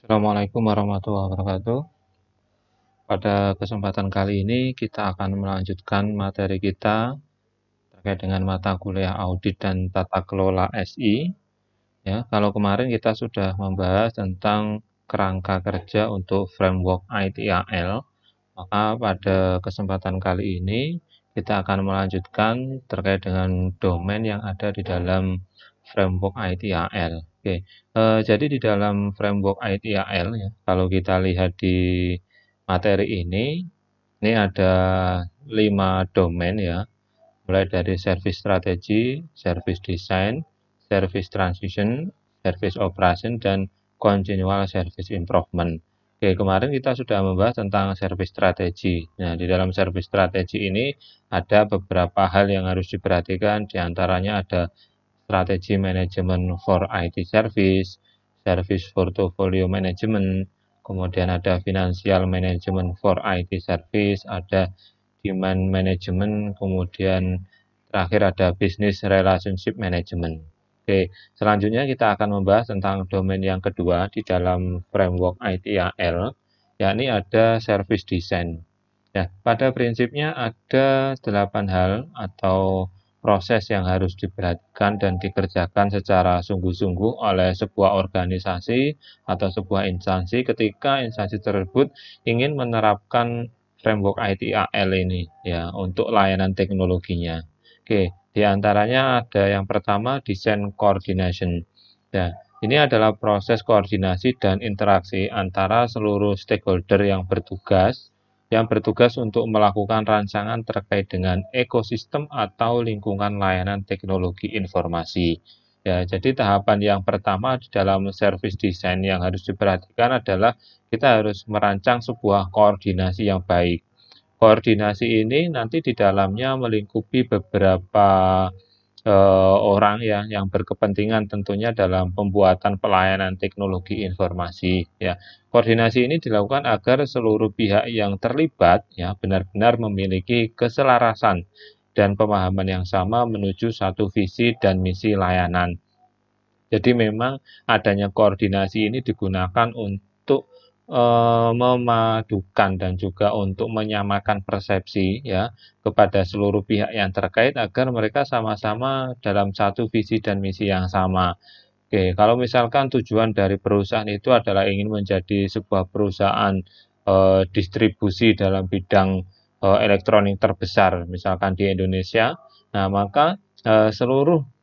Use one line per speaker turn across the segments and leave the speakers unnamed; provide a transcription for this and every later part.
Assalamualaikum warahmatullahi wabarakatuh. Pada kesempatan kali ini kita akan melanjutkan materi kita terkait dengan mata kuliah audit dan tata kelola SI. Ya, kalau kemarin kita sudah membahas tentang kerangka kerja untuk framework ITIL, maka pada kesempatan kali ini kita akan melanjutkan terkait dengan domain yang ada di dalam framework ITIL. Oke, jadi di dalam framework ITIL ya, kalau kita lihat di materi ini ada 5 domain ya, mulai dari service strategy, service design, service transition, service operation, dan continual service improvement. Oke, kemarin kita sudah membahas tentang service strategy. Nah, di dalam service strategy ini ada beberapa hal yang harus diperhatikan, diantaranya ada strategi manajemen for IT service, service portfolio management, kemudian ada financial management for IT service, ada demand management, kemudian terakhir ada business relationship management. Oke, selanjutnya kita akan membahas tentang domain yang kedua di dalam framework ITIL, yakni ada service design. Ya, pada prinsipnya ada 8 hal atau proses yang harus diperhatikan dan dikerjakan secara sungguh-sungguh oleh sebuah organisasi atau sebuah instansi ketika instansi tersebut ingin menerapkan framework ITIL ini ya untuk layanan teknologinya. Oke, di antaranya ada yang pertama design coordination. Ya, ini adalah proses koordinasi dan interaksi antara seluruh stakeholder yang bertugas untuk melakukan rancangan terkait dengan ekosistem atau lingkungan layanan teknologi informasi. Ya, jadi tahapan yang pertama di dalam service design yang harus diperhatikan adalah kita harus merancang sebuah koordinasi yang baik. Koordinasi ini nanti di dalamnya melingkupi beberapa orang ya yang berkepentingan tentunya dalam pembuatan pelayanan teknologi informasi ya. Koordinasi ini dilakukan agar seluruh pihak yang terlibat ya benar-benar memiliki keselarasan dan pemahaman yang sama menuju satu visi dan misi layanan. Jadi memang adanya koordinasi ini digunakan untuk memadukan dan juga untuk menyamakan persepsi ya kepada seluruh pihak yang terkait agar mereka sama-sama dalam satu visi dan misi yang sama. Oke, kalau misalkan tujuan dari perusahaan itu adalah ingin menjadi sebuah perusahaan distribusi dalam bidang elektronik terbesar, misalkan di Indonesia, nah maka seluruh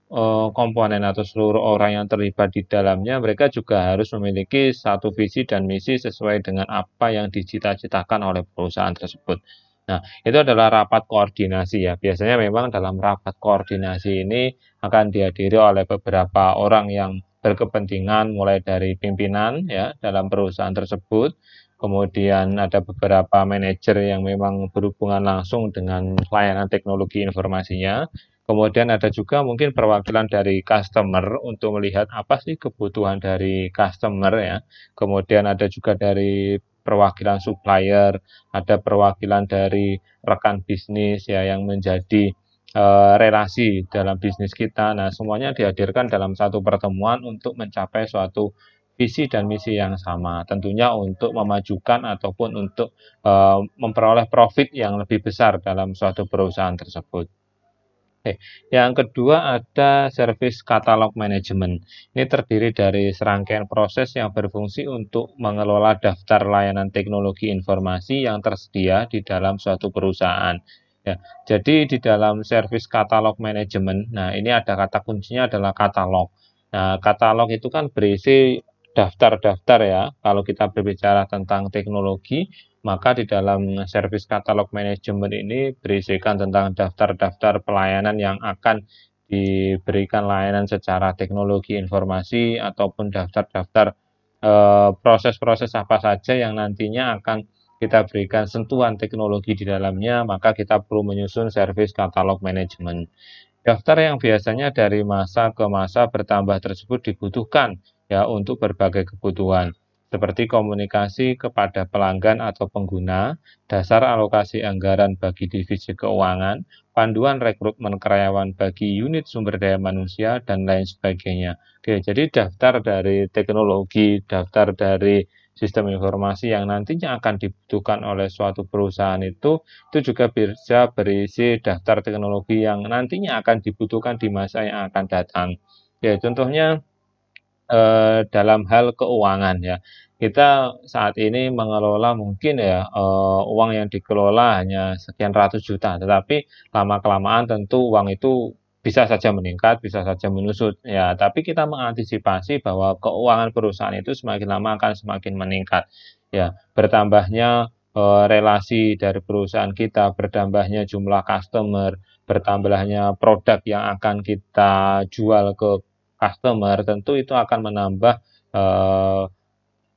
komponen atau seluruh orang yang terlibat di dalamnya, mereka juga harus memiliki satu visi dan misi sesuai dengan apa yang dicita-citakan oleh perusahaan tersebut. Nah, itu adalah rapat koordinasi ya. Biasanya memang dalam rapat koordinasi ini akan dihadiri oleh beberapa orang yang berkepentingan, mulai dari pimpinan ya dalam perusahaan tersebut, kemudian ada beberapa manajer yang memang berhubungan langsung dengan layanan teknologi informasinya. Kemudian ada juga mungkin perwakilan dari customer untuk melihat apa sih kebutuhan dari customer ya. Kemudian ada juga dari perwakilan supplier, ada perwakilan dari rekan bisnis ya yang menjadi relasi dalam bisnis kita. Nah, semuanya dihadirkan dalam satu pertemuan untuk mencapai suatu visi dan misi yang sama. Tentunya untuk memajukan ataupun untuk memperoleh profit yang lebih besar dalam suatu perusahaan tersebut. Oke, yang kedua ada service catalog management. Ini terdiri dari serangkaian proses yang berfungsi untuk mengelola daftar layanan teknologi informasi yang tersedia di dalam suatu perusahaan. Ya, jadi di dalam service catalog management, nah ini ada kata kuncinya adalah katalog. Nah, katalog itu kan berisi daftar-daftar ya. Kalau kita berbicara tentang teknologi, maka di dalam service catalog management ini berisikan tentang daftar-daftar pelayanan yang akan diberikan layanan secara teknologi informasi ataupun daftar-daftar proses-proses apa saja yang nantinya akan kita berikan sentuhan teknologi di dalamnya, maka kita perlu menyusun service catalog management. Daftar yang biasanya dari masa ke masa bertambah tersebut dibutuhkan ya untuk berbagai kebutuhan. seperti komunikasi kepada pelanggan atau pengguna, dasar alokasi anggaran bagi divisi keuangan, panduan rekrutmen karyawan bagi unit sumber daya manusia, dan lain sebagainya. Oke, jadi daftar dari teknologi, daftar dari sistem informasi yang nantinya akan dibutuhkan oleh suatu perusahaan itu juga bisa berisi daftar teknologi yang nantinya akan dibutuhkan di masa yang akan datang. Ya, contohnya dalam hal keuangan ya. Kita saat ini mengelola mungkin ya, uang yang dikelola hanya sekian ratus juta, tetapi lama-kelamaan tentu uang itu bisa saja meningkat, bisa saja menusut, ya. Tapi kita mengantisipasi bahwa keuangan perusahaan itu semakin lama akan semakin meningkat, ya. Bertambahnya, relasi dari perusahaan kita, bertambahnya jumlah customer, bertambahnya produk yang akan kita jual ke customer, tentu itu akan menambah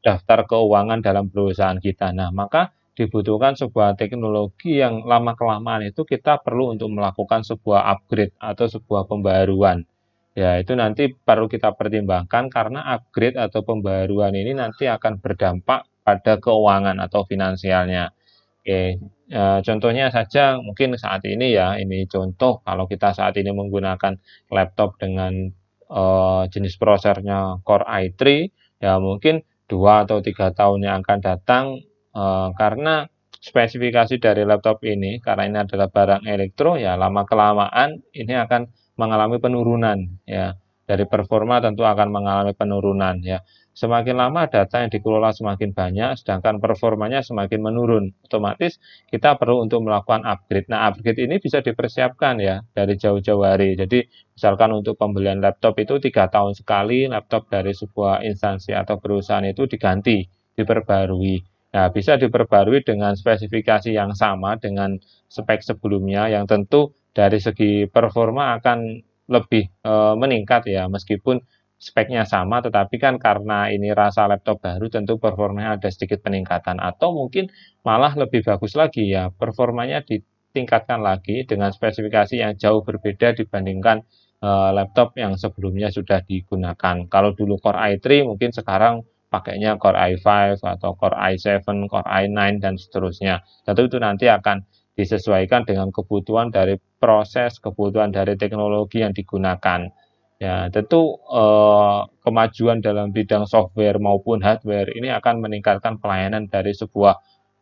daftar keuangan dalam perusahaan kita. Nah, maka dibutuhkan sebuah teknologi yang lama-kelamaan itu kita perlu untuk melakukan sebuah upgrade atau sebuah pembaruan. Ya, itu nanti perlu kita pertimbangkan karena upgrade atau pembaruan ini nanti akan berdampak pada keuangan atau finansialnya. Oke, contohnya saja mungkin saat ini ya, ini contoh kalau kita saat ini menggunakan laptop dengan jenis prosesornya Core i3, ya mungkin 2 atau 3 tahun yang akan datang, karena spesifikasi dari laptop ini, karena ini adalah barang elektro, ya lama-kelamaan ini akan mengalami penurunan, ya. Dari performa tentu akan mengalami penurunan, ya. Semakin lama data yang dikelola semakin banyak, sedangkan performanya semakin menurun. Otomatis kita perlu untuk melakukan upgrade. Nah, upgrade ini bisa dipersiapkan ya dari jauh-jauh hari. Jadi, misalkan untuk pembelian laptop itu 3 tahun sekali, laptop dari sebuah instansi atau perusahaan itu diganti, diperbarui. Nah, bisa diperbarui dengan spesifikasi yang sama dengan spek sebelumnya, yang tentu dari segi performa akan lebih meningkat ya, meskipun speknya sama, tetapi kan karena ini rasa laptop baru tentu performanya ada sedikit peningkatan, atau mungkin malah lebih bagus lagi ya, performanya ditingkatkan lagi dengan spesifikasi yang jauh berbeda dibandingkan laptop yang sebelumnya sudah digunakan. Kalau dulu Core i3 mungkin sekarang pakainya Core i5 atau Core i7, Core i9 dan seterusnya. Tentu itu nanti akan disesuaikan dengan kebutuhan dari proses, kebutuhan dari teknologi yang digunakan. Ya, tentu kemajuan dalam bidang software maupun hardware ini akan meningkatkan pelayanan dari sebuah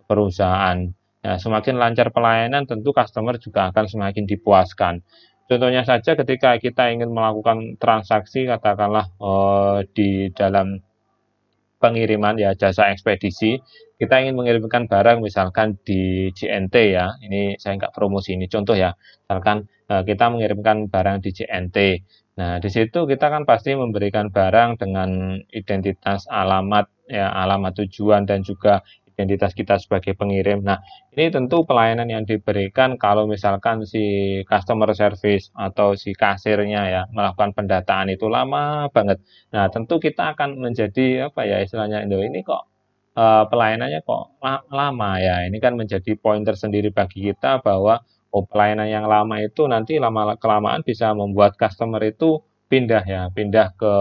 perusahaan. Ya, semakin lancar pelayanan, tentu customer juga akan semakin dipuaskan. Contohnya saja ketika kita ingin melakukan transaksi, katakanlah di dalam pengiriman ya jasa ekspedisi, kita ingin mengirimkan barang misalkan di JNT ya, ini saya nggak promosi ini contoh ya, misalkan kita mengirimkan barang di JNT. Nah, di situ kita kan pasti memberikan barang dengan identitas alamat ya, alamat tujuan dan juga identitas kita sebagai pengirim. Nah, ini tentu pelayanan yang diberikan kalau misalkan si customer service atau si kasirnya ya melakukan pendataan itu lama banget. Nah, tentu kita akan menjadi apa ya istilahnya, ini kok pelayanannya kok lama ya. Ini kan menjadi poin tersendiri bagi kita bahwa pelayanan yang lama itu nanti lama-kelamaan bisa membuat customer itu pindah ya, pindah ke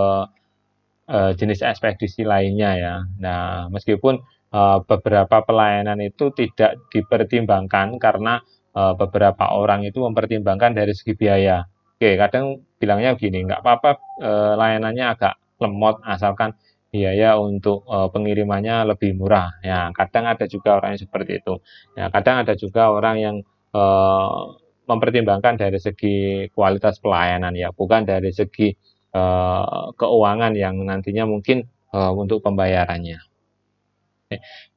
jenis ekspedisi lainnya ya. Nah, meskipun beberapa pelayanan itu tidak dipertimbangkan karena beberapa orang itu mempertimbangkan dari segi biaya. Oke, kadang bilangnya begini, nggak apa-apa layanannya agak lemot asalkan biaya untuk pengirimannya lebih murah. Ya, kadang ada juga orang yang seperti itu. Ya, kadang ada juga orang yang mempertimbangkan dari segi kualitas pelayanan ya, bukan dari segi keuangan yang nantinya mungkin untuk pembayarannya.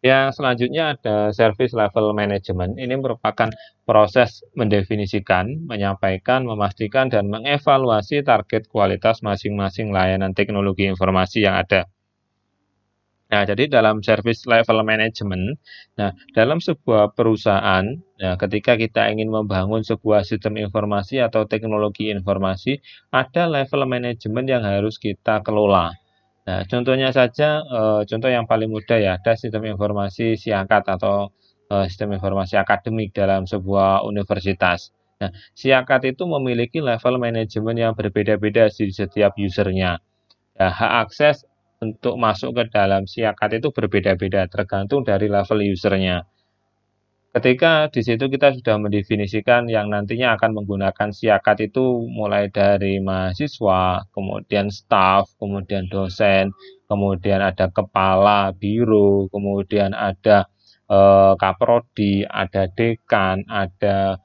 Yang selanjutnya ada service level management. Ini merupakan proses mendefinisikan, menyampaikan, memastikan, dan mengevaluasi target kualitas masing-masing layanan teknologi informasi yang ada. Nah, jadi dalam service level management, nah dalam sebuah perusahaan, nah ketika kita ingin membangun sebuah sistem informasi atau teknologi informasi, ada level manajemen yang harus kita kelola. Nah, contohnya saja, contoh yang paling mudah ya, ada sistem informasi Siakat atau sistem informasi akademik dalam sebuah universitas. Nah, Siakat itu memiliki level manajemen yang berbeda-beda di setiap usernya. Ya, hak akses untuk masuk ke dalam Siakat itu berbeda-beda, tergantung dari level usernya. Ketika di situ kita sudah mendefinisikan yang nantinya akan menggunakan Siakat itu mulai dari mahasiswa, kemudian staf, kemudian dosen, kemudian ada kepala biro, kemudian ada kaprodi, ada dekan, ada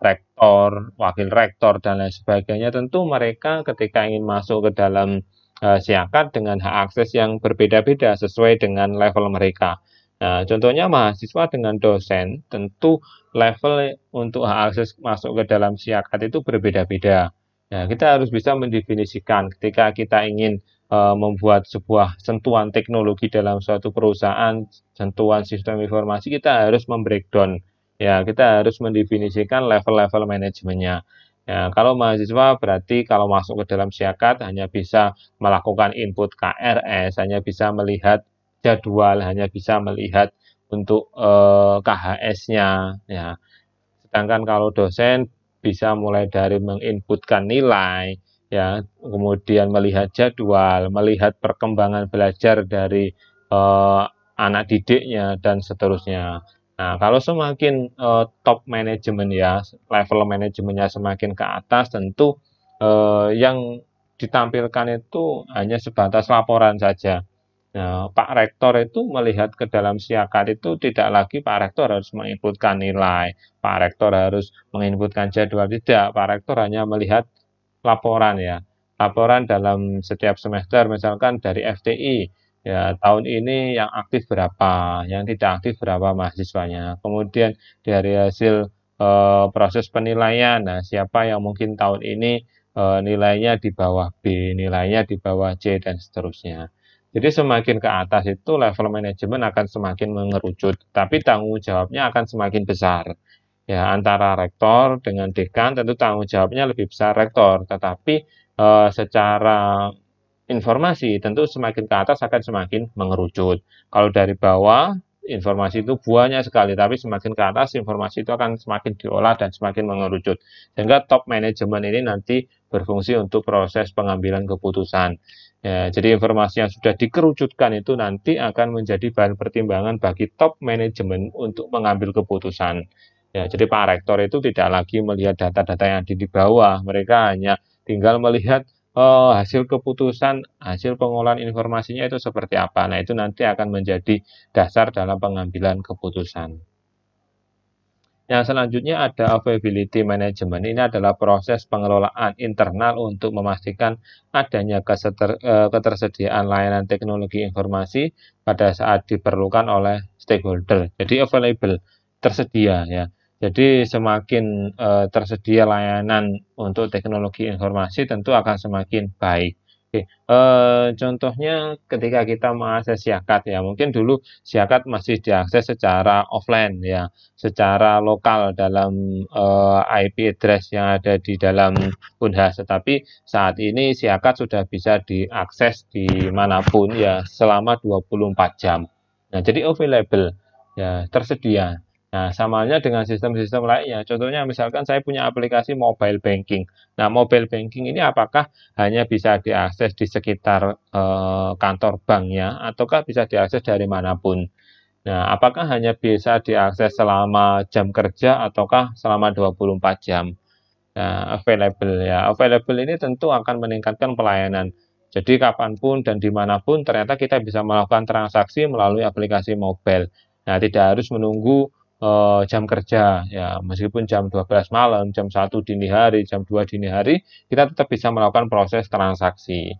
rektor, wakil rektor, dan lain sebagainya. Tentu mereka ketika ingin masuk ke dalam Siakat dengan hak akses yang berbeda-beda sesuai dengan level mereka. Nah, contohnya mahasiswa dengan dosen, tentu level untuk hak akses masuk ke dalam Siakat itu berbeda-beda. Nah, kita harus bisa mendefinisikan ketika kita ingin membuat sebuah sentuhan teknologi dalam suatu perusahaan, sentuhan sistem informasi, kita harus membreakdown. Ya, kita harus mendefinisikan level-level manajemennya. Ya, kalau mahasiswa berarti kalau masuk ke dalam Siakat hanya bisa melakukan input KRS, hanya bisa melihat jadwal, hanya bisa melihat untuk KHS-nya. Ya. Sedangkan kalau dosen bisa mulai dari menginputkan nilai, ya, kemudian melihat jadwal, melihat perkembangan belajar dari anak didiknya dan seterusnya. Nah, kalau semakin top manajemen ya, level manajemennya semakin ke atas, tentu yang ditampilkan itu hanya sebatas laporan saja. Nah, Pak Rektor itu melihat ke dalam Siakat itu tidak lagi Pak Rektor harus menginputkan nilai, Pak Rektor harus menginputkan jadwal, tidak. Pak Rektor hanya melihat laporan ya, laporan dalam setiap semester, misalkan dari FTI, ya tahun ini yang aktif berapa, yang tidak aktif berapa mahasiswanya. Kemudian dari hasil proses penilaian, nah siapa yang mungkin tahun ini nilainya di bawah B, nilainya di bawah C, dan seterusnya. Jadi semakin ke atas itu level manajemen akan semakin mengerucut, tapi tanggung jawabnya akan semakin besar. Ya, antara rektor dengan dekan tentu tanggung jawabnya lebih besar rektor, tetapi secara informasi tentu semakin ke atas akan semakin mengerucut. Kalau dari bawah informasi itu banyak sekali, tapi semakin ke atas informasi itu akan semakin diolah dan semakin mengerucut. Sehingga top manajemen ini nanti berfungsi untuk proses pengambilan keputusan. Ya, jadi informasi yang sudah dikerucutkan itu nanti akan menjadi bahan pertimbangan bagi top manajemen untuk mengambil keputusan. Ya, jadi Pak Rektor itu tidak lagi melihat data-data yang ada di bawah, mereka hanya tinggal melihat hasil keputusan, hasil pengolahan informasinya itu seperti apa. Nah, itu nanti akan menjadi dasar dalam pengambilan keputusan. Yang selanjutnya ada availability management. Ini adalah proses pengelolaan internal untuk memastikan adanya ketersediaan layanan teknologi informasi pada saat diperlukan oleh stakeholder. Jadi available, tersedia ya. Jadi semakin tersedia layanan untuk teknologi informasi tentu akan semakin baik. Oke, contohnya ketika kita mengakses Siakat ya, mungkin dulu Siakat masih diakses secara offline ya, secara lokal dalam IP address yang ada di dalam Unhas. Tetapi saat ini Siakat sudah bisa diakses dimanapun ya selama 24 jam. Nah, jadi available ya, tersedia. Nah, samanya dengan sistem-sistem lainnya. Contohnya misalkan saya punya aplikasi mobile banking. Nah, mobile banking ini apakah hanya bisa diakses di sekitar kantor banknya, ataukah bisa diakses dari manapun? Nah, apakah hanya bisa diakses selama jam kerja ataukah selama 24 jam? Nah, available ya. Available ini tentu akan meningkatkan pelayanan. Jadi kapanpun dan dimanapun ternyata kita bisa melakukan transaksi melalui aplikasi mobile. Nah, tidak harus menunggu jam kerja ya, meskipun jam 12 malam, jam 1 dini hari, jam 2 dini hari, kita tetap bisa melakukan proses transaksi.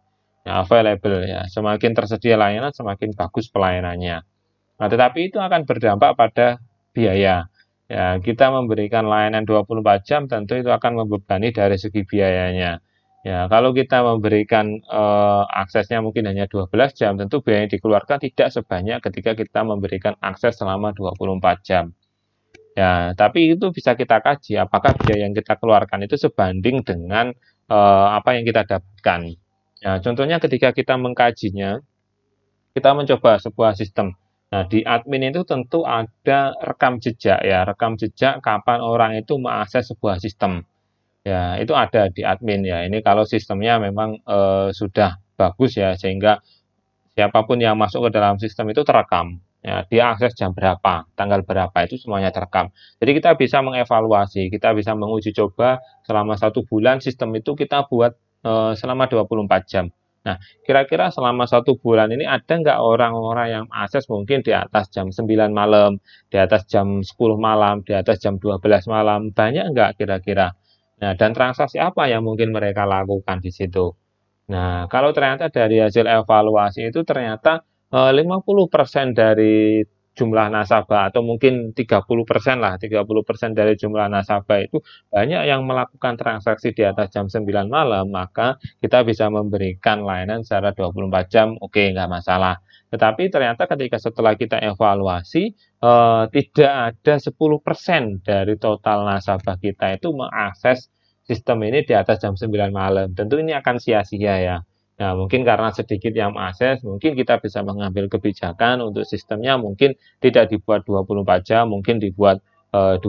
Nah, available ya. Semakin tersedia layanan, semakin bagus pelayanannya. Nah, tetapi itu akan berdampak pada biaya. Ya, kita memberikan layanan 24 jam tentu itu akan membebani dari segi biayanya. Ya, kalau kita memberikan aksesnya mungkin hanya 12 jam, tentu biaya yang dikeluarkan tidak sebanyak ketika kita memberikan akses selama 24 jam. Ya, tapi itu bisa kita kaji apakah biaya yang kita keluarkan itu sebanding dengan apa yang kita dapatkan. Ya, contohnya ketika kita mengkajinya, kita mencoba sebuah sistem. Nah, di admin itu tentu ada rekam jejak ya, rekam jejak kapan orang itu mengakses sebuah sistem. Ya, itu ada di admin ya. Ini kalau sistemnya memang sudah bagus ya, sehingga Siapapun yang masuk ke dalam sistem itu terekam. Ya, dia akses jam berapa, tanggal berapa, itu semuanya terekam. Jadi kita bisa mengevaluasi, kita bisa menguji coba selama 1 bulan sistem itu kita buat selama 24 jam. Nah, kira-kira selama 1 bulan ini ada nggak orang-orang yang akses mungkin di atas jam 9 malam, di atas jam 10 malam, di atas jam 12 malam, banyak nggak kira-kira? Nah, dan transaksi apa yang mungkin mereka lakukan di situ? Nah, kalau ternyata dari hasil evaluasi itu ternyata 50% dari jumlah nasabah atau mungkin 30% lah, 30% dari jumlah nasabah itu banyak yang melakukan transaksi di atas jam 9 malam, maka kita bisa memberikan layanan secara 24 jam, oke, nggak masalah. Tetapi ternyata ketika setelah kita evaluasi, tidak ada 10% dari total nasabah kita itu mengakses sistem ini di atas jam 9 malam. Tentu ini akan sia-sia ya. Nah, mungkin karena sedikit yang mengakses, mungkin kita bisa mengambil kebijakan untuk sistemnya mungkin tidak dibuat 24 jam, mungkin dibuat 20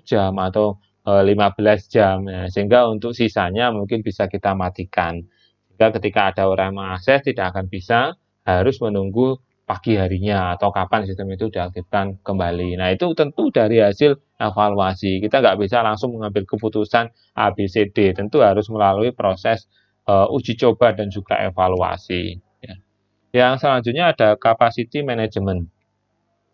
jam atau 15 jam. Nah, sehingga untuk sisanya mungkin bisa kita matikan. Sehingga ketika ada orang yang mengakses tidak akan bisa, harus menunggu pagi harinya atau kapan sistem itu diaktifkan kembali. Nah, itu tentu dari hasil evaluasi. Kita nggak bisa langsung mengambil keputusan A, B, C, D. Tentu harus melalui proses uji coba dan juga evaluasi. Ya. Yang selanjutnya ada capacity management.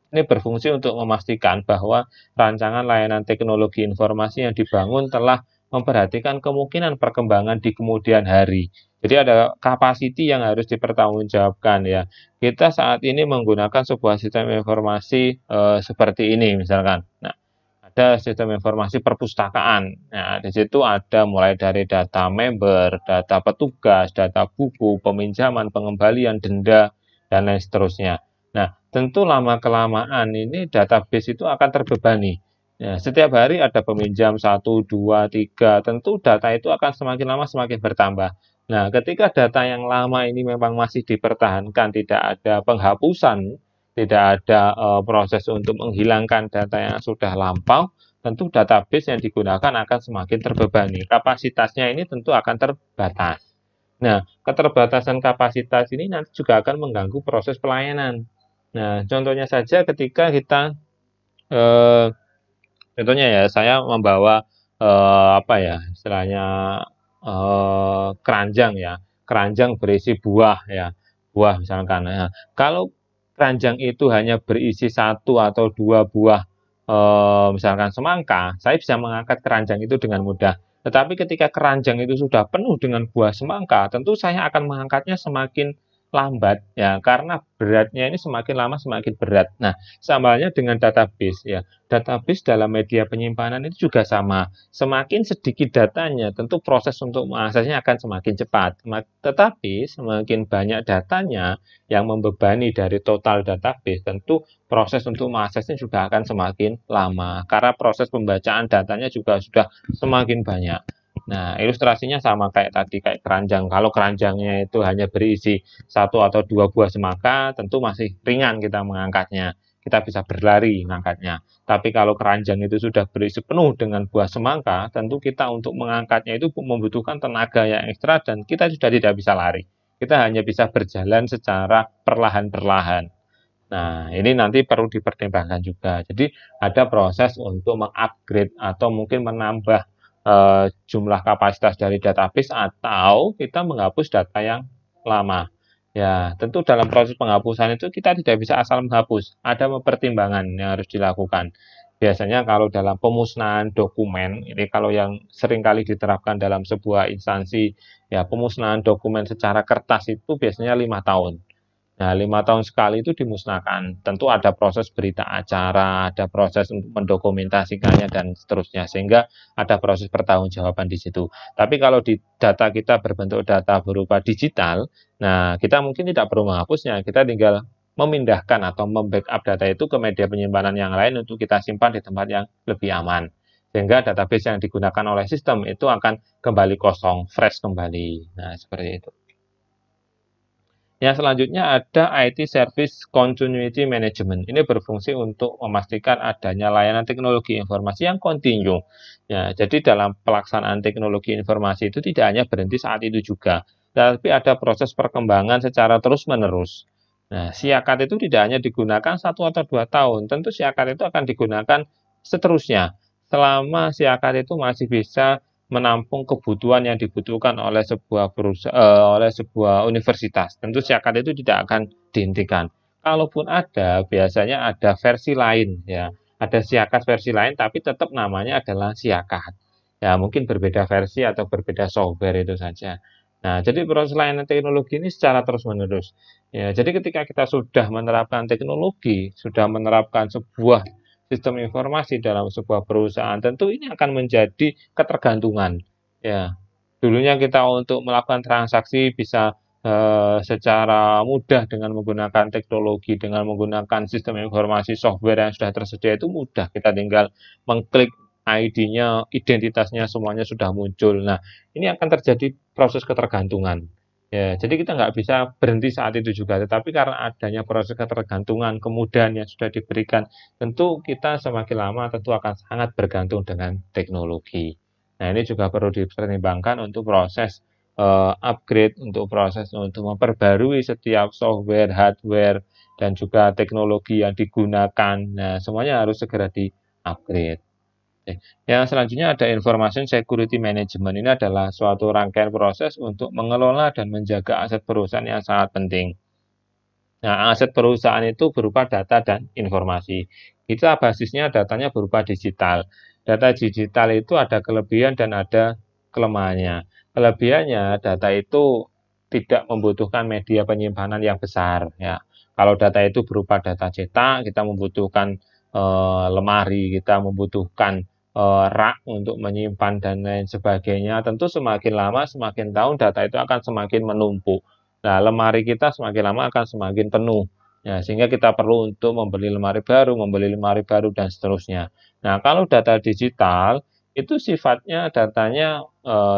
Ini berfungsi untuk memastikan bahwa rancangan layanan teknologi informasi yang dibangun telah memperhatikan kemungkinan perkembangan di kemudian hari. Jadi ada capacity yang harus dipertanggungjawabkan ya. Kita saat ini menggunakan sebuah sistem informasi seperti ini misalkan. Nah, ada sistem informasi perpustakaan. Nah, di situ ada mulai dari data member, data petugas, data buku, peminjaman, pengembalian, denda, dan lain seterusnya. Nah, tentu lama-kelamaan ini database itu akan terbebani. Ya, setiap hari ada peminjam 1, 2, 3, tentu data itu akan semakin lama semakin bertambah. Nah, ketika data yang lama ini memang masih dipertahankan, tidak ada penghapusan, tidak ada proses untuk menghilangkan data yang sudah lampau, tentu database yang digunakan akan semakin terbebani. Kapasitasnya ini tentu akan terbatas. Nah, keterbatasan kapasitas ini nanti juga akan mengganggu proses pelayanan. Nah, contohnya saja ketika kita, contohnya ya, saya membawa apa ya, istilahnya keranjang ya, keranjang berisi buah ya, buah misalkan. Nah, kalau keranjang itu hanya berisi 1 atau 2 buah, misalkan semangka, saya bisa mengangkat keranjang itu dengan mudah. Tetapi ketika keranjang itu sudah penuh dengan buah semangka, tentu saya akan mengangkatnya semakin lambat ya, karena beratnya ini semakin lama semakin berat. Nah, sama halnya dengan database ya. Database dalam media penyimpanan itu juga sama. Semakin sedikit datanya, tentu proses untuk mengaksesnya akan semakin cepat. Tetapi semakin banyak datanya yang membebani dari total database, tentu proses untuk mengaksesnya juga akan semakin lama. Karena proses pembacaan datanya juga sudah semakin banyak. Nah, ilustrasinya sama kayak tadi, kayak keranjang. Kalau keranjangnya itu hanya berisi 1 atau 2 buah semangka, tentu masih ringan kita mengangkatnya. Kita bisa berlari mengangkatnya. Tapi kalau keranjang itu sudah berisi penuh dengan buah semangka, tentu kita untuk mengangkatnya itu membutuhkan tenaga yang ekstra dan kita sudah tidak bisa lari. Kita hanya bisa berjalan secara perlahan-perlahan. Nah, ini nanti perlu dipertimbangkan juga. Jadi ada proses untuk mengupgrade atau mungkin menambah jumlah kapasitas dari database atau kita menghapus data yang lama. Ya, tentu dalam proses penghapusan itu kita tidak bisa asal menghapus. Ada pertimbangan yang harus dilakukan. Biasanya kalau dalam pemusnahan dokumen, ini kalau yang sering kali diterapkan dalam sebuah instansi, ya pemusnahan dokumen secara kertas itu biasanya 5 tahun. Nah, 5 tahun sekali itu dimusnahkan. Tentu ada proses berita acara, ada proses untuk mendokumentasikannya dan seterusnya, sehingga ada proses pertanggungjawaban di situ. Tapi kalau di data kita berbentuk data berupa digital, nah kita mungkin tidak perlu menghapusnya, kita tinggal memindahkan atau membackup data itu ke media penyimpanan yang lain untuk kita simpan di tempat yang lebih aman. Sehingga database yang digunakan oleh sistem itu akan kembali kosong, fresh kembali. Nah, seperti itu. Yang selanjutnya ada IT Service Continuity Management. Ini berfungsi untuk memastikan adanya layanan teknologi informasi yang kontinu. Ya, jadi dalam pelaksanaan teknologi informasi itu tidak hanya berhenti saat itu juga, tapi ada proses perkembangan secara terus-menerus. Nah, siakat itu tidak hanya digunakan 1 atau 2 tahun, tentu siakat itu akan digunakan seterusnya. Selama siakat itu masih bisa menampung kebutuhan yang dibutuhkan oleh oleh sebuah universitas, tentu siakat itu tidak akan dihentikan. Kalaupun ada, biasanya ada versi lain ya. Ada siakat versi lain tapi tetap namanya adalah siakat. Ya, mungkin berbeda versi atau berbeda software itu saja. Nah, jadi proses layanan teknologi ini secara terus-menerus. Ya, jadi ketika kita sudah menerapkan teknologi, sudah menerapkan sebuah sistem informasi dalam sebuah perusahaan, tentu ini akan menjadi ketergantungan. Ya, dulunya kita untuk melakukan transaksi bisa secara mudah dengan menggunakan teknologi, dengan menggunakan sistem informasi software yang sudah tersedia itu mudah. Kita tinggal mengklik ID-nya, identitasnya semuanya sudah muncul. Nah, ini akan terjadi proses ketergantungan. Ya, jadi kita nggak bisa berhenti saat itu juga, tetapi karena adanya proses ketergantungan, kemudahan yang sudah diberikan, tentu kita semakin lama tentu akan sangat bergantung dengan teknologi. Nah, ini juga perlu dipertimbangkan untuk proses upgrade, untuk proses untuk memperbarui setiap software, hardware, dan juga teknologi yang digunakan. Nah, semuanya harus segera di-upgrade. Yang selanjutnya ada Information Security Management. Ini adalah suatu rangkaian proses untuk mengelola dan menjaga aset perusahaan yang sangat penting. Nah, aset perusahaan itu berupa data dan informasi. Kita basisnya datanya berupa digital. Data digital itu ada kelebihan dan ada kelemahannya. Kelebihannya, data itu tidak membutuhkan media penyimpanan yang besar. Ya, kalau data itu berupa data cetak, kita membutuhkan lemari, kita membutuhkan rak untuk menyimpan dan lain sebagainya. Tentu semakin lama, semakin tahun data itu akan semakin menumpuk. Nah, lemari kita semakin lama akan semakin penuh. Ya, sehingga kita perlu untuk membeli lemari baru, dan seterusnya. Nah, kalau data digital, itu sifatnya datanya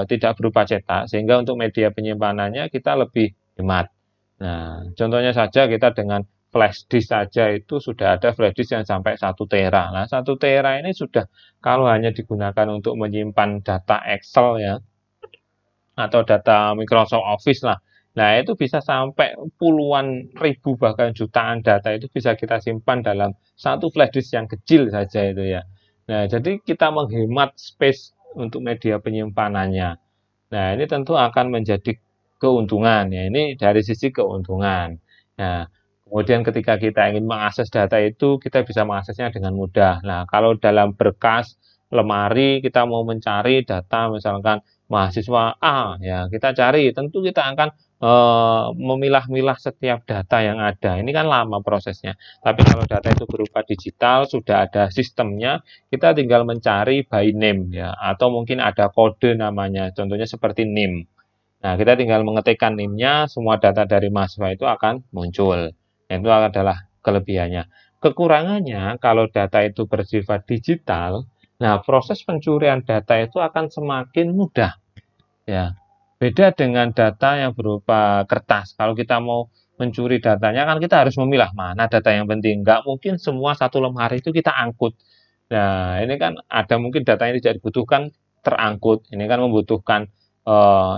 tidak berupa cetak, sehingga untuk media penyimpanannya kita lebih hemat. Nah, contohnya saja kita dengan flash disk saja itu sudah ada flash disk yang sampai 1 tera. Nah, 1 tera ini sudah kalau hanya digunakan untuk menyimpan data Excel ya, atau data Microsoft Office lah. Nah, itu bisa sampai puluhan ribu bahkan jutaan data itu bisa kita simpan dalam satu flash disk yang kecil saja itu ya. Nah, jadi kita menghemat space untuk media penyimpanannya. Nah, ini tentu akan menjadi keuntungan ya. Ini dari sisi keuntungan. Nah, kemudian ketika kita ingin mengakses data itu, kita bisa mengaksesnya dengan mudah. Nah, kalau dalam berkas lemari kita mau mencari data misalkan mahasiswa A, ya kita cari, tentu kita akan memilah-milah setiap data yang ada. Ini kan lama prosesnya. Tapi kalau data itu berupa digital, sudah ada sistemnya, kita tinggal mencari by name ya, atau mungkin ada kode namanya, contohnya seperti NIM. Nah, kita tinggal mengetikkan NIM-nya, semua data dari mahasiswa itu akan muncul. Itu adalah kelebihannya. Kekurangannya, kalau data itu bersifat digital, nah proses pencurian data itu akan semakin mudah. Ya, beda dengan data yang berupa kertas. Kalau kita mau mencuri datanya, kan kita harus memilah mana data yang penting. Nggak mungkin semua satu lemari itu kita angkut. Nah, ini kan ada mungkin data yang tidak dibutuhkan terangkut. Ini kan membutuhkan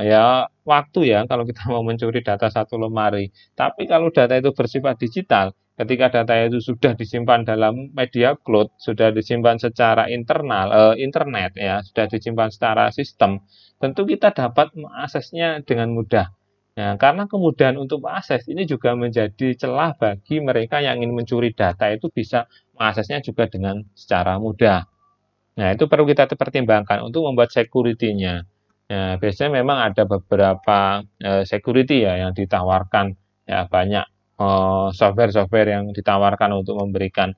ya waktu ya kalau kita mau mencuri data satu lemari. Tapi kalau data itu bersifat digital, ketika data itu sudah disimpan dalam media cloud, sudah disimpan secara internet ya, sudah disimpan secara sistem, tentu kita dapat mengaksesnya dengan mudah. Nah, karena kemudahan untuk mengakses ini juga menjadi celah bagi mereka yang ingin mencuri data itu bisa mengaksesnya juga dengan secara mudah. Nah, itu perlu kita pertimbangkan untuk membuat security-nya. Nah, biasanya memang ada beberapa security ya yang ditawarkan ya banyak software-software yang ditawarkan untuk memberikan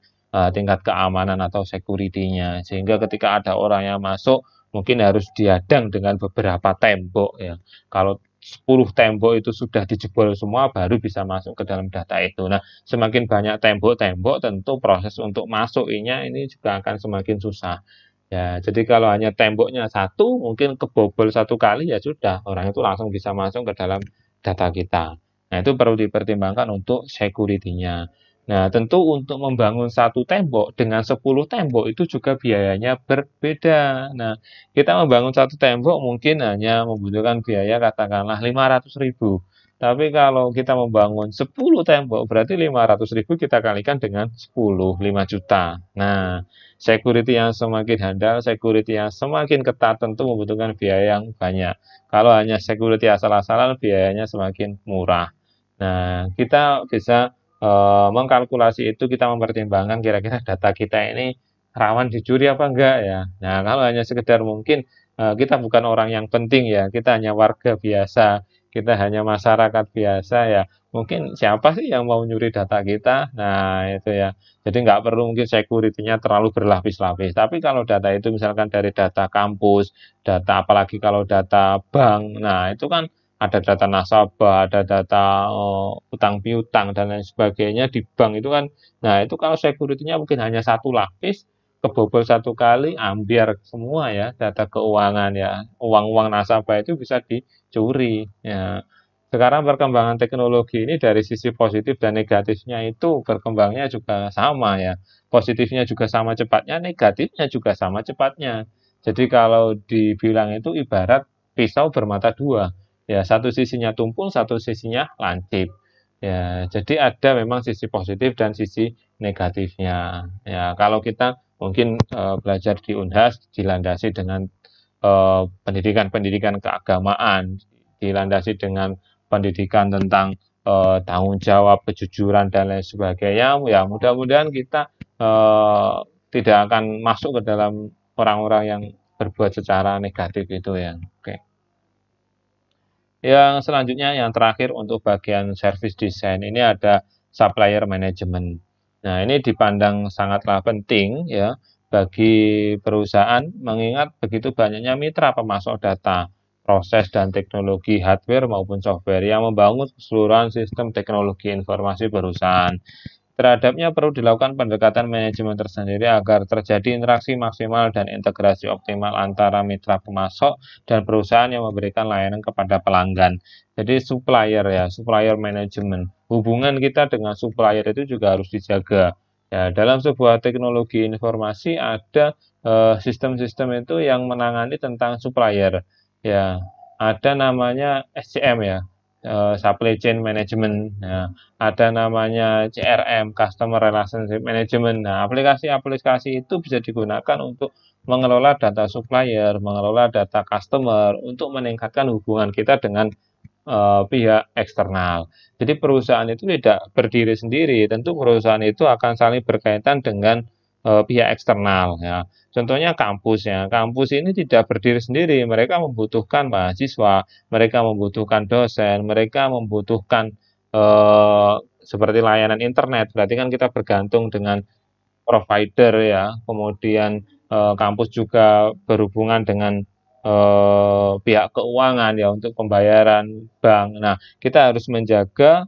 tingkat keamanan atau security-nya. Sehingga ketika ada orang yang masuk mungkin harus dihadang dengan beberapa tembok ya. Kalau 10 tembok itu sudah dijebol semua baru bisa masuk ke dalam data itu. Nah, semakin banyak tembok-tembok tentu proses untuk masukinya ini juga akan semakin susah. Ya, jadi kalau hanya temboknya satu, mungkin kebobol satu kali ya sudah, orang itu langsung bisa masuk ke dalam data kita. Nah, itu perlu dipertimbangkan untuk security-nya. Nah, tentu untuk membangun satu tembok dengan 10 tembok itu juga biayanya berbeda. Nah, kita membangun satu tembok mungkin hanya membutuhkan biaya katakanlah 500.000. Tapi kalau kita membangun 10 tembok, berarti 500.000 kita kalikan dengan 10, 5 juta. Nah, security yang semakin handal, security yang semakin ketat tentu membutuhkan biaya yang banyak. Kalau hanya security asal-asalan, biayanya semakin murah. Nah, kita bisa mengkalkulasi itu, kita mempertimbangkan kira-kira data kita ini rawan dicuri apa enggak ya. Nah, kalau hanya sekedar mungkin kita bukan orang yang penting ya, kita hanya warga biasa, kita hanya masyarakat biasa ya. Mungkin siapa sih yang mau nyuri data kita? Nah, itu ya. Jadi nggak perlu mungkin security-nya terlalu berlapis-lapis. Tapi kalau data itu misalkan dari data kampus, data apalagi kalau data bank, nah itu kan ada data nasabah, ada data utang piutang dan lain sebagainya di bank itu kan. Nah, itu kalau security-nya mungkin hanya satu lapis, kebobol satu kali, ambiar semua ya data keuangan ya. Uang-uang nasabah itu bisa dicuri. Ya. Sekarang perkembangan teknologi ini dari sisi positif dan negatifnya itu berkembangnya juga sama ya. Positifnya juga sama cepatnya, negatifnya juga sama cepatnya. Jadi kalau dibilang itu ibarat pisau bermata dua. Ya, satu sisinya tumpul, satu sisinya lancip. Ya, jadi ada memang sisi positif dan sisi negatifnya. Ya, kalau kita mungkin belajar di Unhas dilandasi dengan pendidikan-pendidikan keagamaan, dilandasi dengan pendidikan tentang tanggung jawab, kejujuran dan lain sebagainya. Ya, mudah-mudahan kita tidak akan masuk ke dalam orang-orang yang berbuat secara negatif itu ya. Oke. Yang selanjutnya, yang terakhir untuk bagian service design, ini ada supplier management. Nah, ini dipandang sangatlah penting ya bagi perusahaan mengingat begitu banyaknya mitra pemasok data, proses dan teknologi hardware maupun software yang membangun keseluruhan sistem teknologi informasi perusahaan. Terhadapnya perlu dilakukan pendekatan manajemen tersendiri agar terjadi interaksi maksimal dan integrasi optimal antara mitra pemasok dan perusahaan yang memberikan layanan kepada pelanggan. Jadi supplier ya, supplier management. Hubungan kita dengan supplier itu juga harus dijaga. Ya, dalam sebuah teknologi informasi ada sistem-sistem itu yang menangani tentang supplier. Ya, ada namanya SCM ya, supply chain management. Nah, ada namanya CRM, Customer Relationship Management. Nah, aplikasi-aplikasi itu bisa digunakan untuk mengelola data supplier, mengelola data customer, untuk meningkatkan hubungan kita dengan pihak eksternal. Jadi perusahaan itu tidak berdiri sendiri, tentu perusahaan itu akan saling berkaitan dengan pihak eksternal ya. Contohnya kampus ya, kampus ini tidak berdiri sendiri, mereka membutuhkan mahasiswa, mereka membutuhkan dosen, mereka membutuhkan seperti layanan internet, berarti kan kita bergantung dengan provider ya, kemudian kampus juga berhubungan dengan pihak keuangan ya untuk pembayaran bank. Nah, kita harus menjaga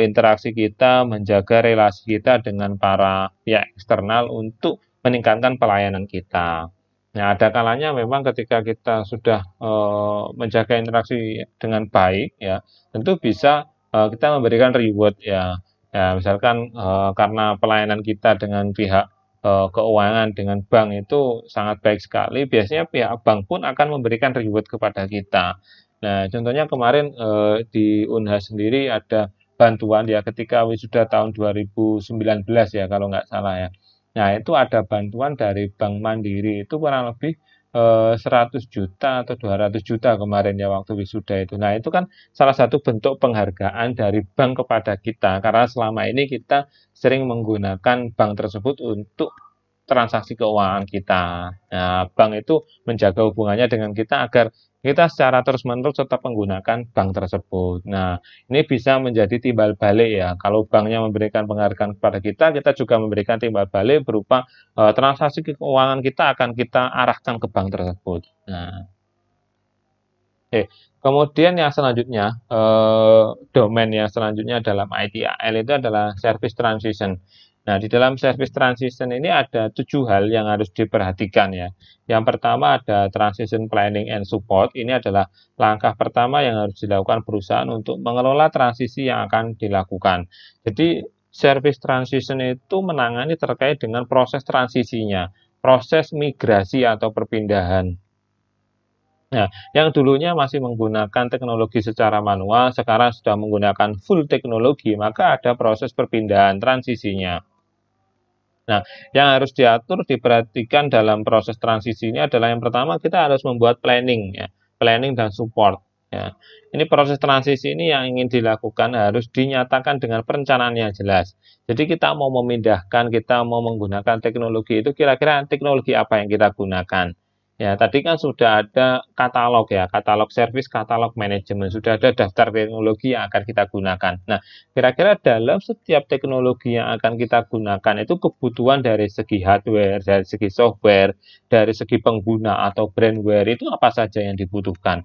interaksi kita, menjaga relasi kita dengan para pihak eksternal untuk meningkatkan pelayanan kita. Nah, ada kalanya memang ketika kita sudah menjaga interaksi dengan baik ya, tentu bisa kita memberikan reward ya. Ya, misalkan karena pelayanan kita dengan pihak keuangan dengan bank itu sangat baik sekali, biasanya pihak bank pun akan memberikan reward kepada kita. Nah, contohnya kemarin di Unhas sendiri ada bantuan ya ketika wisuda tahun 2019 ya kalau nggak salah ya. Nah, itu ada bantuan dari Bank Mandiri itu kurang lebih 100 juta atau 200 juta kemarin ya waktu wisuda itu. Nah, itu kan salah satu bentuk penghargaan dari bank kepada kita karena selama ini kita sering menggunakan bank tersebut untuk transaksi keuangan kita. Nah, bank itu menjaga hubungannya dengan kita agar kita secara terus-menerus tetap menggunakan bank tersebut. Nah, ini bisa menjadi timbal balik ya. Kalau banknya memberikan penghargaan kepada kita, kita juga memberikan timbal balik berupa transaksi keuangan kita akan kita arahkan ke bank tersebut. Nah, oke. Kemudian yang selanjutnya, domain yang selanjutnya dalam ITIL itu adalah service transition. Nah, di dalam service transition ini ada 7 hal yang harus diperhatikan ya. Yang pertama ada transition planning and support. Ini adalah langkah pertama yang harus dilakukan perusahaan untuk mengelola transisi yang akan dilakukan. Jadi, service transition itu menangani terkait dengan proses transisinya, proses migrasi atau perpindahan Nah, yang dulunya masih menggunakan teknologi secara manual, sekarang sudah menggunakan full teknologi, maka ada proses perpindahan transisinya. Nah, yang harus diatur, diperhatikan dalam proses transisi ini adalah yang pertama kita harus membuat planning ya, planning dan support ya. Ini proses transisi ini yang ingin dilakukan harus dinyatakan dengan perencanaan yang jelas. Jadi kita mau memindahkan, kita mau menggunakan teknologi itu kira-kira teknologi apa yang kita gunakan. Ya, tadi kan sudah ada katalog ya, katalog service, katalog manajemen, sudah ada daftar teknologi yang akan kita gunakan. Nah, kira-kira dalam setiap teknologi yang akan kita gunakan itu kebutuhan dari segi hardware, dari segi software, dari segi pengguna atau brandware itu apa saja yang dibutuhkan.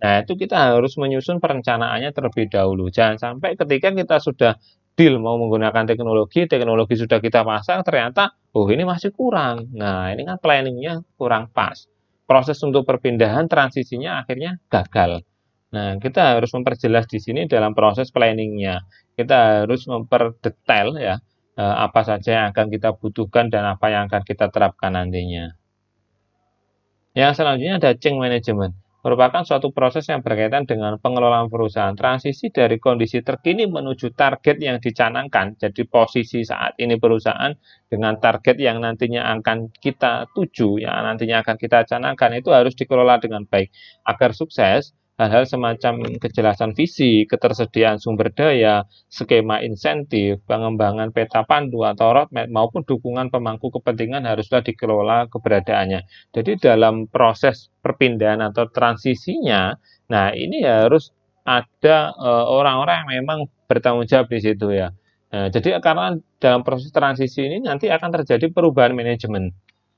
Nah, itu kita harus menyusun perencanaannya terlebih dahulu. Jangan sampai ketika kita sudah deal mau menggunakan teknologi, teknologi sudah kita pasang, ternyata, oh ini masih kurang. Nah, ini kan planningnya kurang pas. Proses untuk perpindahan transisinya akhirnya gagal. Nah, kita harus memperjelas di sini dalam proses planningnya. Kita harus memperdetail ya, apa saja yang akan kita butuhkan dan apa yang akan kita terapkan nantinya. Yang selanjutnya ada change management, merupakan suatu proses yang berkaitan dengan pengelolaan perusahaan. Transisi dari kondisi terkini menuju target yang dicanangkan, jadi posisi saat ini perusahaan dengan target yang nantinya akan kita tuju, yang nantinya akan kita canangkan, itu harus dikelola dengan baik. Agar sukses, hal-hal semacam kejelasan visi, ketersediaan sumber daya, skema insentif, pengembangan peta pandu atau roadmap, maupun dukungan pemangku kepentingan haruslah dikelola keberadaannya. Jadi dalam proses perpindahan atau transisinya, nah ini harus ada orang-orang yang memang bertanggung jawab di situ ya. Nah, jadi karena dalam proses transisi ini nanti akan terjadi perubahan manajemen.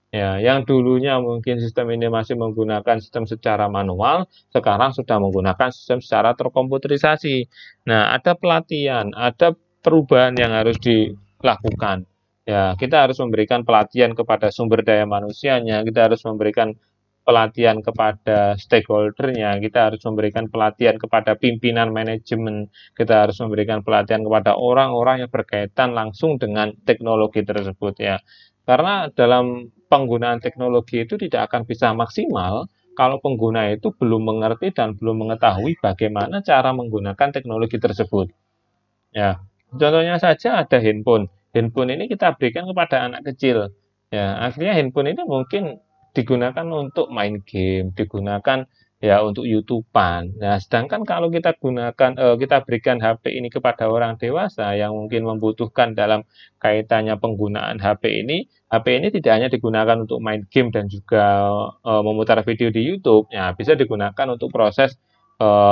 Ya, yang dulunya mungkin sistem ini masih menggunakan sistem secara manual, sekarang sudah menggunakan sistem secara terkomputerisasi. Nah, ada pelatihan, ada perubahan yang harus dilakukan. Ya, kita harus memberikan pelatihan kepada sumber daya manusianya, kita harus memberikan pelatihan kepada stakeholdernya, kita harus memberikan pelatihan kepada pimpinan manajemen, kita harus memberikan pelatihan kepada orang-orang yang berkaitan langsung dengan teknologi tersebut ya. Karena dalam penggunaan teknologi itu tidak akan bisa maksimal kalau pengguna itu belum mengerti dan belum mengetahui bagaimana cara menggunakan teknologi tersebut. Ya, contohnya saja ada handphone. Handphone ini kita berikan kepada anak kecil. Ya, akhirnya handphone ini mungkin digunakan untuk main game, digunakan ya untuk YouTube-an. Nah, sedangkan kalau kita gunakan kita berikan HP ini kepada orang dewasa yang mungkin membutuhkan dalam kaitannya penggunaan HP ini, HP ini tidak hanya digunakan untuk main game dan juga memutar video di YouTube, ya bisa digunakan untuk proses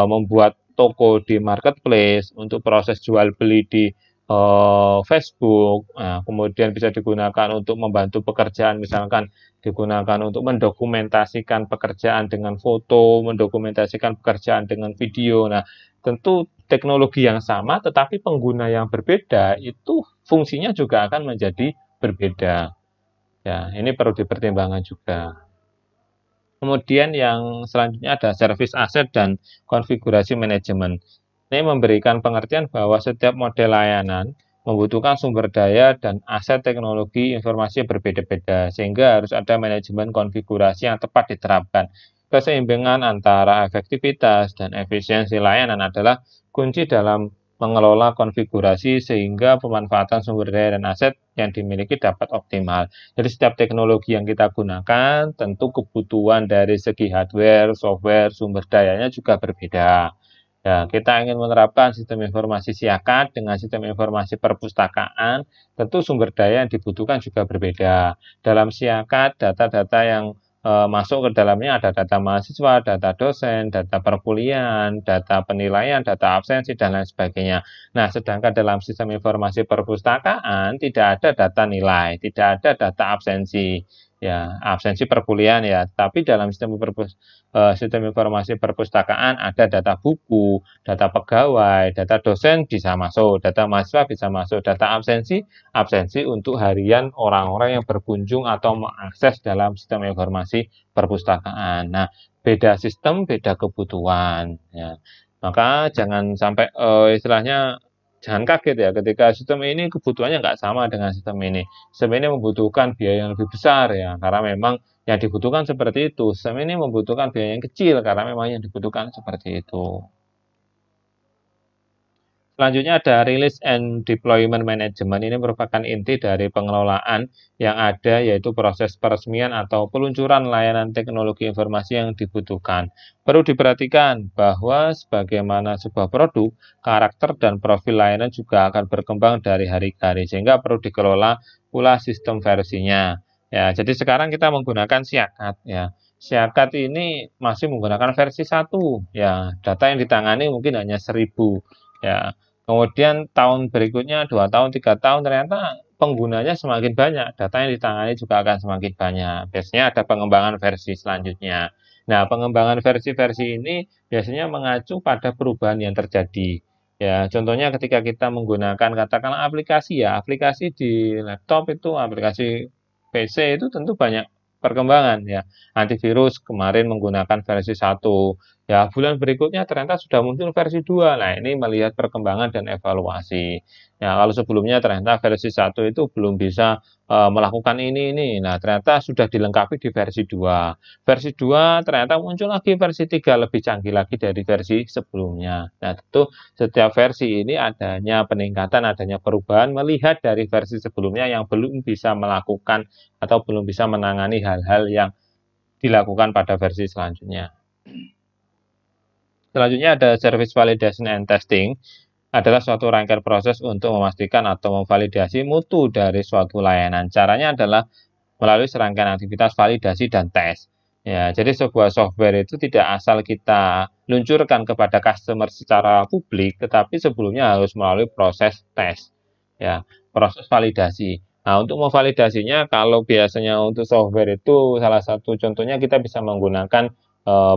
membuat toko di marketplace, untuk proses jual beli di Facebook, nah, kemudian bisa digunakan untuk membantu pekerjaan, misalkan digunakan untuk mendokumentasikan pekerjaan dengan foto, mendokumentasikan pekerjaan dengan video. Nah, tentu teknologi yang sama, tetapi pengguna yang berbeda itu fungsinya juga akan menjadi berbeda. Ya, ini perlu dipertimbangkan juga. Kemudian yang selanjutnya ada service aset dan konfigurasi manajemen. Ini memberikan pengertian bahwa setiap model layanan membutuhkan sumber daya dan aset teknologi informasi yang berbeda-beda, sehingga harus ada manajemen konfigurasi yang tepat diterapkan. Keseimbangan antara efektivitas dan efisiensi layanan adalah kunci dalam mengelola konfigurasi sehingga pemanfaatan sumber daya dan aset yang dimiliki dapat optimal. Jadi setiap teknologi yang kita gunakan tentu kebutuhan dari segi hardware, software, sumber dayanya juga berbeda. Ya, kita ingin menerapkan sistem informasi siakat dengan sistem informasi perpustakaan, tentu sumber daya yang dibutuhkan juga berbeda. Dalam siakat, data-data yang masuk ke dalamnya ada data mahasiswa, data dosen, data perkuliahan, data penilaian, data absensi, dan lain sebagainya. Nah, sedangkan dalam sistem informasi perpustakaan tidak ada data nilai, tidak ada data absensi. Ya, absensi perkuliahan ya, tapi dalam sistem informasi perpustakaan ada data buku, data pegawai, data dosen bisa masuk, data mahasiswa bisa masuk, data absensi untuk harian orang-orang yang berkunjung atau mengakses dalam sistem informasi perpustakaan. Nah, beda sistem, beda kebutuhan. Ya. Maka jangan sampai istilahnya jangan kaget ya ketika sistem ini kebutuhannya nggak sama dengan sistem ini. Sistem ini membutuhkan biaya yang lebih besar ya, karena memang yang dibutuhkan seperti itu. Sistem ini membutuhkan biaya yang kecil karena memang yang dibutuhkan seperti itu. Selanjutnya ada Release and Deployment Management. Ini merupakan inti dari pengelolaan yang ada, yaitu proses peresmian atau peluncuran layanan teknologi informasi yang dibutuhkan. Perlu diperhatikan bahwa sebagaimana sebuah produk, karakter dan profil layanan juga akan berkembang dari hari ke hari, sehingga perlu dikelola pula sistem versinya. Ya, jadi sekarang kita menggunakan Siakat ya. Siakat ini masih menggunakan versi 1 ya. Data yang ditangani mungkin hanya 1000 ya. Kemudian tahun berikutnya 2 tahun, 3 tahun ternyata penggunanya semakin banyak, data yang ditangani juga akan semakin banyak. Biasanya ada pengembangan versi selanjutnya. Nah, pengembangan versi-versi ini biasanya mengacu pada perubahan yang terjadi. Ya, contohnya ketika kita menggunakan katakanlah aplikasi ya, aplikasi di laptop itu, aplikasi PC itu tentu banyak perkembangan ya. Antivirus kemarin menggunakan versi 1. Ya, bulan berikutnya ternyata sudah muncul versi 2. Nah, ini melihat perkembangan dan evaluasi. Ya, kalau sebelumnya ternyata versi 1 itu belum bisa melakukan ini. Nah, ternyata sudah dilengkapi di versi 2. Versi 2 ternyata muncul lagi versi 3 lebih canggih lagi dari versi sebelumnya. Nah, tentu setiap versi ini adanya peningkatan, adanya perubahan melihat dari versi sebelumnya yang belum bisa melakukan atau belum bisa menangani hal-hal yang dilakukan pada versi selanjutnya. Selanjutnya ada Service Validation and Testing, adalah suatu rangkaian proses untuk memastikan atau memvalidasi mutu dari suatu layanan. Caranya adalah melalui serangkaian aktivitas validasi dan tes. Ya, jadi sebuah software itu tidak asal kita luncurkan kepada customer secara publik, tetapi sebelumnya harus melalui proses tes, ya, proses validasi. Nah, untuk memvalidasinya, kalau biasanya untuk software itu salah satu contohnya kita bisa menggunakan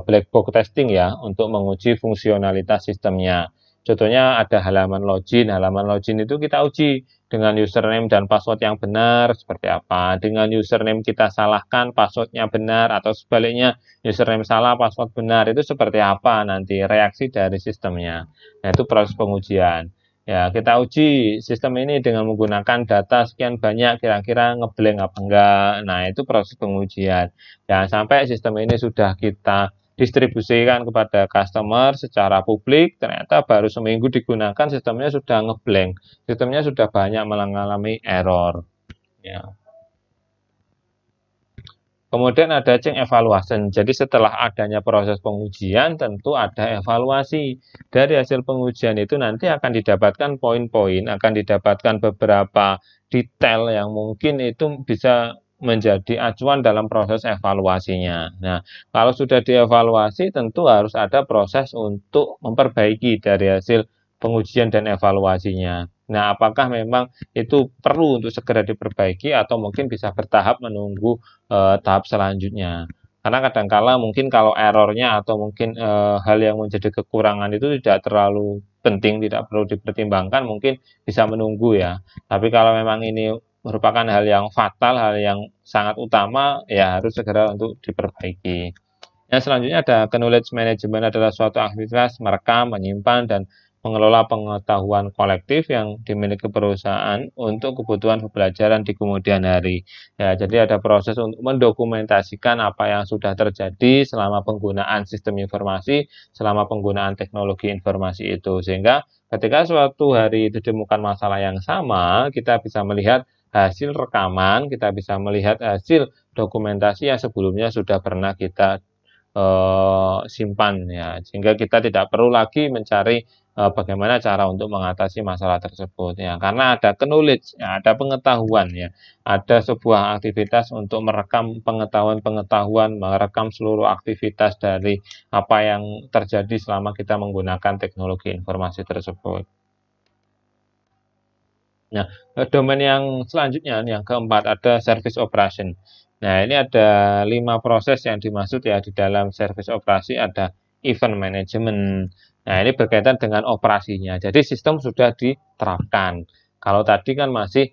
black box testing ya untuk menguji fungsionalitas sistemnya. Contohnya ada halaman login. Halaman login itu kita uji dengan username dan password yang benar seperti apa. Dengan username kita salahkan, passwordnya benar, atau sebaliknya username salah, password benar, itu seperti apa nanti reaksi dari sistemnya. Nah, itu proses pengujian. Ya, kita uji sistem ini dengan menggunakan data sekian banyak, kira-kira ngeblank apa enggak. Nah, itu proses pengujian. Jangan sampai sistem ini sudah kita distribusikan kepada customer secara publik, ternyata baru seminggu digunakan sistemnya sudah ngeblank, sistemnya sudah banyak mengalami error. Ya. Kemudian ada change evaluation. Jadi setelah adanya proses pengujian, tentu ada evaluasi. Dari hasil pengujian itu nanti akan didapatkan poin-poin, akan didapatkan beberapa detail yang mungkin itu bisa menjadi acuan dalam proses evaluasinya. Nah, kalau sudah dievaluasi, tentu harus ada proses untuk memperbaiki dari hasil pengujian dan evaluasinya. Nah, apakah memang itu perlu untuk segera diperbaiki atau mungkin bisa bertahap menunggu tahap selanjutnya. Karena kadangkala mungkin kalau errornya atau mungkin hal yang menjadi kekurangan itu tidak terlalu penting, tidak perlu dipertimbangkan, mungkin bisa menunggu ya. Tapi kalau memang ini merupakan hal yang fatal, hal yang sangat utama, ya harus segera untuk diperbaiki. Yang selanjutnya ada knowledge management, adalah suatu aktivitas merekam, menyimpan, dan mengelola pengetahuan kolektif yang dimiliki perusahaan untuk kebutuhan pembelajaran di kemudian hari. Ya, jadi ada proses untuk mendokumentasikan apa yang sudah terjadi selama penggunaan sistem informasi, selama penggunaan teknologi informasi itu. Sehingga ketika suatu hari ditemukan masalah yang sama, kita bisa melihat hasil rekaman, kita bisa melihat hasil dokumentasi yang sebelumnya sudah pernah kita simpan ya, sehingga kita tidak perlu lagi mencari bagaimana cara untuk mengatasi masalah tersebut ya, karena ada knowledge ya, ada pengetahuan ya, ada sebuah aktivitas untuk merekam pengetahuan, merekam seluruh aktivitas dari apa yang terjadi selama kita menggunakan teknologi informasi tersebut. Nah, domain yang selanjutnya, yang keempat, ada service operation. Nah, ini ada 5 proses yang dimaksud ya di dalam service operasi. Ada event management. Nah, ini berkaitan dengan operasinya. Jadi sistem sudah diterapkan. Kalau tadi kan masih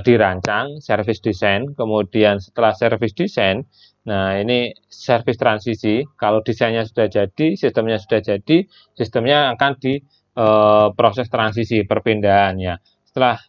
dirancang, service design, kemudian setelah service design, nah ini service transisi. Kalau desainnya sudah jadi, sistemnya sudah jadi, sistemnya akan di proses transisi perpindahannya. Setelah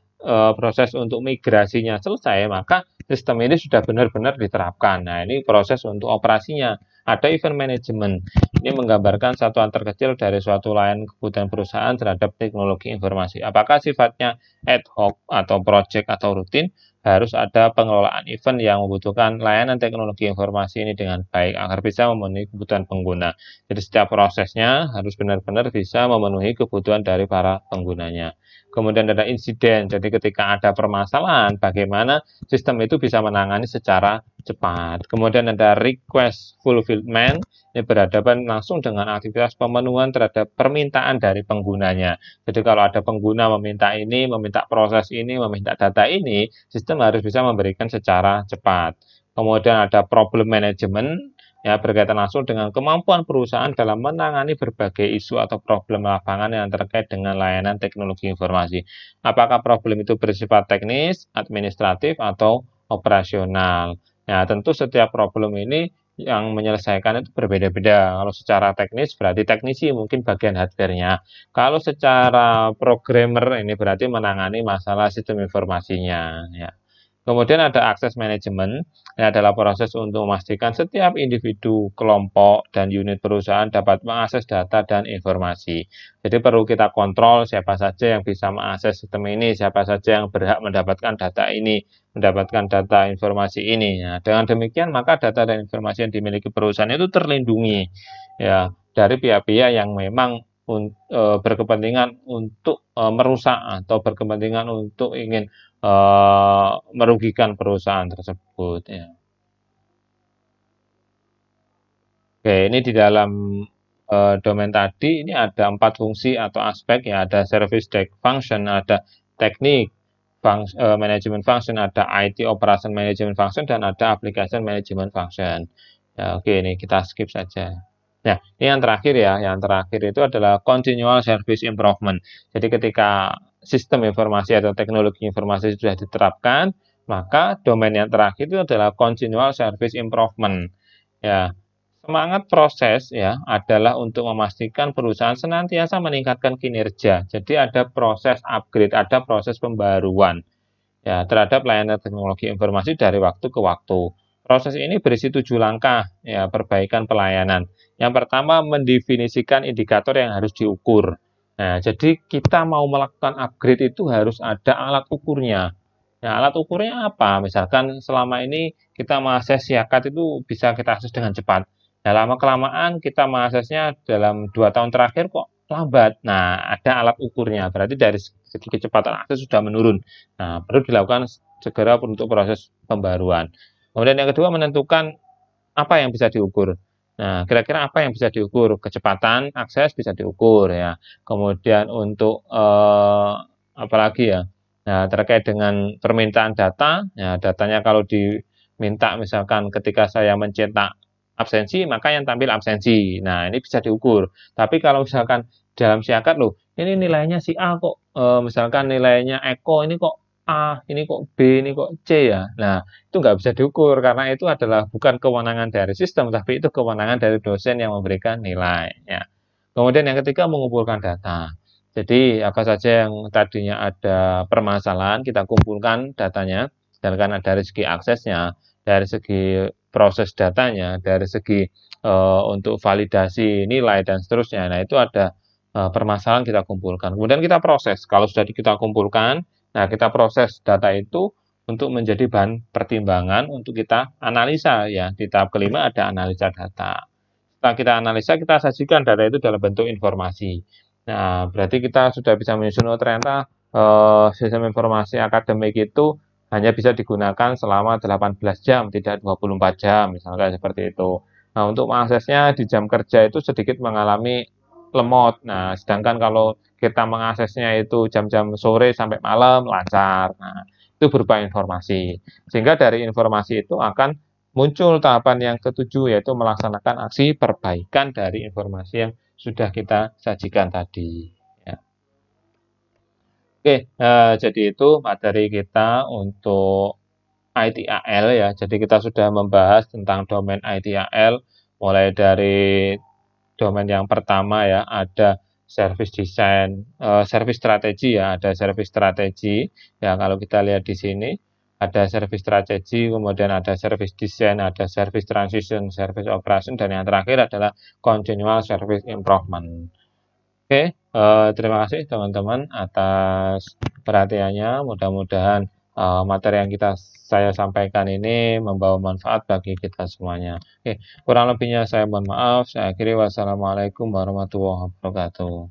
proses untuk migrasinya selesai, maka sistem ini sudah benar-benar diterapkan. Nah, ini proses untuk operasinya. Ada event management. Ini menggambarkan satuan terkecil dari suatu layanan kebutuhan perusahaan terhadap teknologi informasi. Apakah sifatnya ad hoc atau project atau rutin? Harus ada pengelolaan event yang membutuhkan layanan teknologi informasi ini dengan baik agar bisa memenuhi kebutuhan pengguna. Jadi setiap prosesnya harus benar-benar bisa memenuhi kebutuhan dari para penggunanya. Kemudian ada insiden, jadi ketika ada permasalahan, bagaimana sistem itu bisa menangani secara cepat. Kemudian ada request fulfillment, ini berhadapan langsung dengan aktivitas pemenuhan terhadap permintaan dari penggunanya. Jadi kalau ada pengguna meminta ini, meminta proses ini, meminta data ini, sistem harus bisa memberikan secara cepat. Kemudian ada problem management, ya berkaitan langsung dengan kemampuan perusahaan dalam menangani berbagai isu atau problem lapangan yang terkait dengan layanan teknologi informasi. Apakah problem itu bersifat teknis, administratif, atau operasional? Nah, tentu setiap problem ini yang menyelesaikan itu berbeda-beda. Kalau secara teknis berarti teknisi mungkin bagian hardware-nya. Kalau secara programmer ini berarti menangani masalah sistem informasinya. Ya. Kemudian ada akses manajemen, ini adalah proses untuk memastikan setiap individu, kelompok, dan unit perusahaan dapat mengakses data dan informasi. Jadi perlu kita kontrol siapa saja yang bisa mengakses sistem ini, siapa saja yang berhak mendapatkan data ini, mendapatkan data informasi ini. Nah, dengan demikian maka data dan informasi yang dimiliki perusahaan itu terlindungi ya dari pihak-pihak yang memang berkepentingan untuk merusak atau berkepentingan untuk ingin merugikan perusahaan tersebut ya. Oke, ini di dalam domain tadi ini ada 4 fungsi atau aspek ya, ada service desk function, ada teknik management function, ada IT operation management function, dan ada application management function. Ya, oke, ini kita skip saja. Nah, ini yang terakhir ya, yang terakhir itu adalah continual service improvement. Jadi ketika sistem informasi atau teknologi informasi sudah diterapkan, maka domain yang terakhir itu adalah continual service improvement. Ya, semangat proses ya adalah untuk memastikan perusahaan senantiasa meningkatkan kinerja. Jadi ada proses upgrade, ada proses pembaruan ya terhadap layanan teknologi informasi dari waktu ke waktu. Proses ini berisi 7 langkah ya perbaikan pelayanan. Yang pertama mendefinisikan indikator yang harus diukur. Nah, jadi kita mau melakukan upgrade itu harus ada alat ukurnya. Ya, alat ukurnya apa? Misalkan selama ini kita mengakses Siakat itu bisa kita akses dengan cepat. Nah, lama-kelamaan kita mengaksesnya dalam 2 tahun terakhir kok lambat. Nah, ada alat ukurnya, berarti dari segi kecepatan akses sudah menurun. Nah, perlu dilakukan segera untuk proses pembaruan. Kemudian yang kedua menentukan apa yang bisa diukur. Nah, kira-kira apa yang bisa diukur? Kecepatan akses bisa diukur ya. Kemudian untuk apalagi ya? Nah, terkait dengan permintaan data, ya datanya kalau diminta misalkan ketika saya mencetak absensi, maka yang tampil absensi. Nah, ini bisa diukur. Tapi kalau misalkan dalam Siakat loh, ini nilainya si A kok, misalkan nilainya Eko ini kok A, ini kok B, ini kok C ya. Nah, itu nggak bisa diukur karena itu adalah bukan kewenangan dari sistem, tapi itu kewenangan dari dosen yang memberikan nilai. Ya. Kemudian yang ketiga mengumpulkan data. Jadi apa saja yang tadinya ada permasalahan kita kumpulkan datanya, dan karena dari segi aksesnya, dari segi proses datanya, dari segi untuk validasi nilai dan seterusnya. Nah itu ada permasalahan kita kumpulkan. Kemudian kita proses. Kalau sudah kita kumpulkan, nah kita proses data itu untuk menjadi bahan pertimbangan untuk kita analisa ya. Di tahap kelima ada analisa data. Setelah kita analisa, kita sajikan data itu dalam bentuk informasi. Nah, berarti kita sudah bisa menyusun ternyata sistem informasi akademik itu hanya bisa digunakan selama 18 jam, tidak 24 jam, misalkan seperti itu. Nah, untuk mengaksesnya di jam kerja itu sedikit mengalami lemot. Nah, sedangkan kalau kita mengaksesnya itu jam-jam sore sampai malam, lancar. Nah, itu berupa informasi. Sehingga dari informasi itu akan muncul tahapan yang ketujuh, yaitu melaksanakan aksi perbaikan dari informasi yang sudah kita sajikan tadi. Ya. Oke, jadi itu materi kita untuk ITAL ya. Jadi kita sudah membahas tentang domain ITAL, mulai dari domain yang pertama ya, ada service design, service strategi ya, ada service strategi. Ya kalau kita lihat di sini, ada service strategi, kemudian ada service design, ada service transition, service operation, dan yang terakhir adalah continual service improvement. Oke, terima kasih teman-teman atas perhatiannya. Mudah-mudahan materi yang saya sampaikan ini membawa manfaat bagi kita semuanya. Oke, kurang lebihnya saya mohon maaf. Saya akhiri. Wassalamualaikum warahmatullahi wabarakatuh.